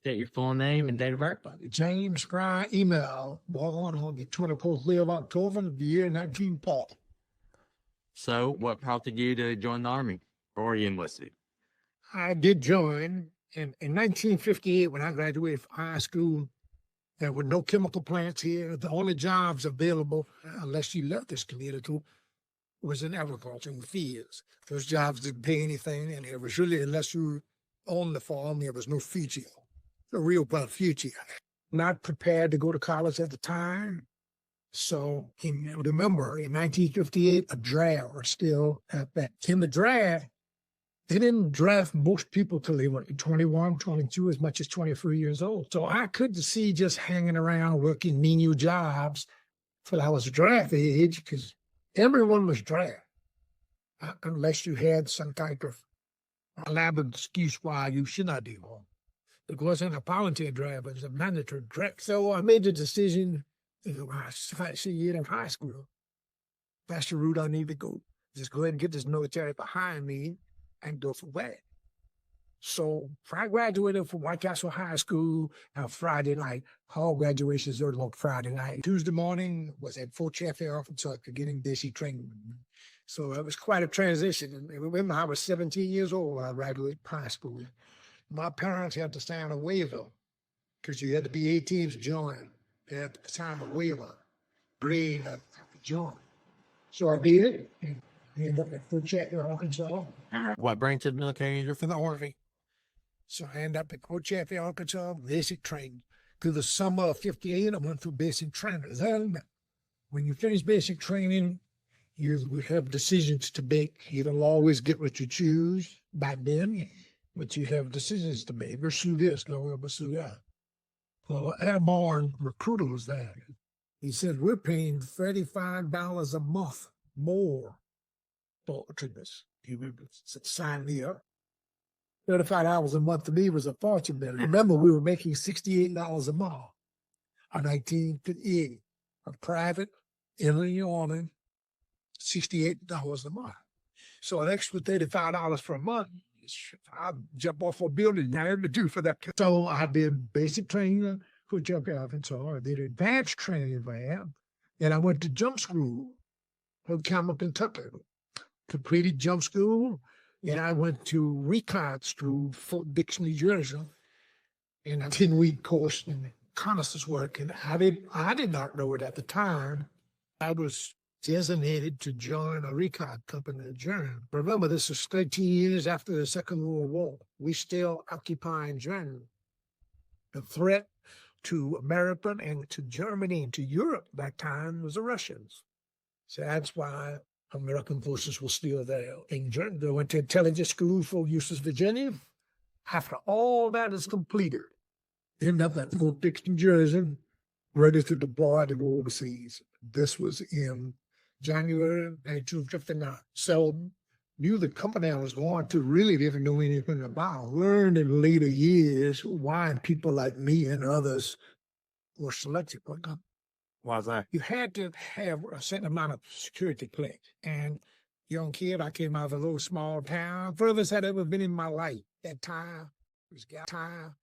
State your full name and date of birth. James Fry Hymel, born on the 24th day of October of the year 1940. So, what prompted you to join the Army, or you enlisted? I did join in 1958 when I graduated from high school. There were no chemical plants here. The only jobs available, unless you left this community, was in agriculture and fields. Those jobs didn't pay anything, and it was really, unless you owned the farm, there was no future, a real bright future. Not prepared to go to college at the time. So, remember, in 1958, a draft was still at that. In the draft, they didn't draft most people till they were 21, 22, as much as 23 years old. So I couldn't see just hanging around working menial jobs till I was draft age, because everyone was draft, unless you had some type of elaborate excuse why you should not do one. It wasn't a volunteer draft, it was a mandatory draft. So I made the decision, first year in high school, that's the route I need to go. Just go ahead and get this military behind me and go for that. So I graduated from White Castle High School on Friday night. All graduations are on Friday night. Tuesday morning was at Fort Chaffee, Arkansas, getting basic training. So it was quite a transition. And remember, I was 17 years old when I graduated high school. My parents had to sign a waiver because you had to be 18 to join. They had to sign a waiver, agreeing to join. So I did. And I ended up at Fort Chaffee, Arkansas. What branch of the military is For the Army. So I ended up at Fort Chaffee, Arkansas, basic training. Through the summer of 58, I went through basic training. Then, when you finish basic training, you would have decisions to make. You don't always get what you choose back then, but you have decisions to make. Pursue this, go pursue that. Well, airborne recruiter was there. He said, we're paying $35 a month more for this. He said, sign me up. $35 a month to me was a fortune. Remember, we were making $68 a month in 1958. A private, in the Army, $68 a month. So an extra $35 per month, I'd jump off a building. I had to do for that. So I did basic training for jump Arkansas. I did advanced training there. And I went to jump school from Campbell, Kentucky. Completed jump school. And I went to recon school, Fort Dix, New Jersey, in a 10-week course in reconnaissance work. And I did not know it at the time. I was designated to join a recon company in Germany. Remember, this was 13 years after the Second World War. We still occupying Germany. The threat to America and to Germany and to Europe at that time was the Russians. So that's why American forces were still there. In Germany, they went to intelligence school for Eustis, Virginia. After all that is completed, ended up at Fort Dix, New Jersey, ready to deploy to go overseas. This was in January 1959. So knew the company I was going to, really didn't know anything about. Learned in later years why people like me and others were selected for the company. Why is that? You had to have a certain amount of security clearance. And young kid, I came out of a little small town. Furthest had ever been in my life. That time was time.